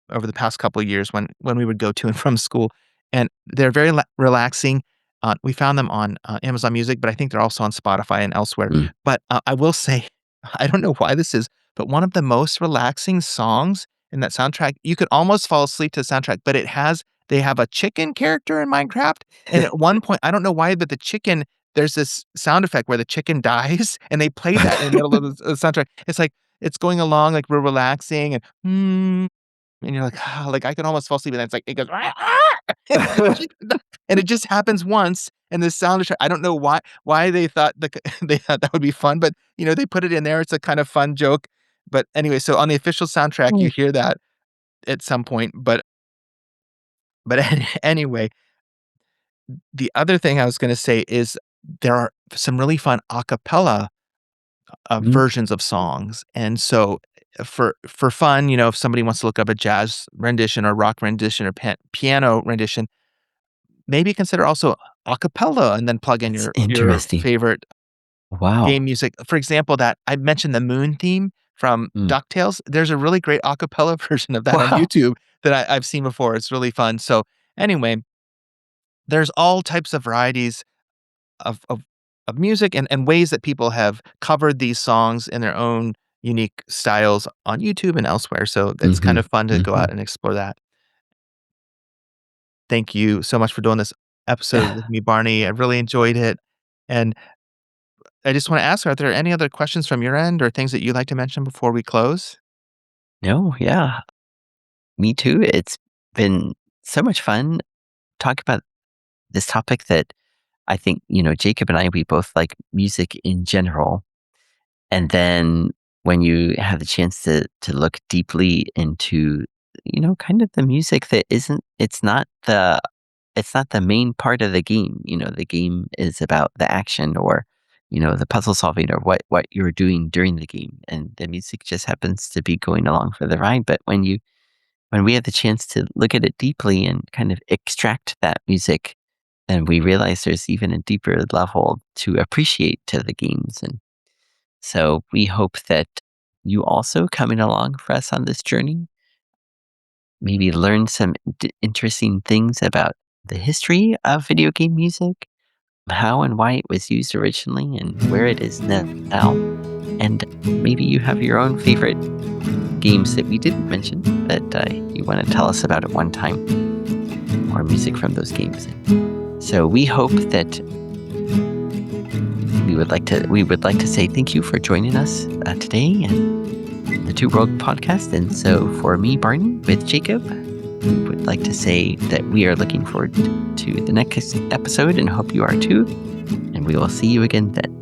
over the past couple of years when we would go to and from school, and they're very relaxing. We found them on, Amazon Music, but I think they're also on Spotify and elsewhere. Mm. But, I will say, I don't know why this is, but one of the most relaxing songs in that soundtrack, you could almost fall asleep to the soundtrack, but they have a chicken character in Minecraft, and at one point, I don't know why, but the chicken there's this sound effect where the chicken dies, and they play that in the middle of the soundtrack. It's like, it's going along, like, we're relaxing and, and you're like, "Ah," like, I can almost fall asleep, and then it's like, it goes, "Ah, ah," and it just happens once, and the sound effect I don't know why they thought they thought that would be fun, but, they put it in there, it's a kind of fun joke. But anyway, so on the official soundtrack, you Mm. hear that at some point, but anyway, the other thing I was gonna say is there are some really fun a cappella, Mhm. versions of songs, and so for fun, if somebody wants to look up a jazz rendition or rock rendition or piano rendition, maybe consider also a cappella and then plug in That's your interesting. favorite game Wow. music. For example, that I mentioned the Moon theme from Mm. DuckTales. There's a really great a cappella version of that on Wow. YouTube that I've seen before. It's really fun. So anyway, there's all types of varieties of of of music and ways that people have covered these songs in their own unique styles on YouTube and elsewhere. So it's kind Mhm. of fun to go out Mhm. and explore that. Thank you so much for doing this episode with me, Barney. I really enjoyed it. And I just want to ask, are there any other questions from your end or things that you'd like to mention before we close? No, yeah. Me too. It's been so much fun talking about this topic that I think, Jacob and I, we both like music in general. And then when you have the chance to look deeply into, kind of the music that isn't it's not the main part of the game. The game is about the action or, the puzzle solving or what you're doing during the game. And the music just happens to be going along for the ride. But when we have the chance to look at it deeply and kind of extract that music, then we realize there's even a deeper level to appreciate to the games. And so we hope that you also coming along for us on this journey, maybe learn some interesting things about the history of video game music, how and why it was used originally, and where it is now. And maybe you have your own favorite games that we didn't mention that you want to tell us about at one time, or music from those games. So we hope that we would like to say thank you for joining us today and the Two World podcast. And so for me, Barney, with Jacob, we would like to say that we are looking forward to the next episode and hope you are too. And we will see you again then.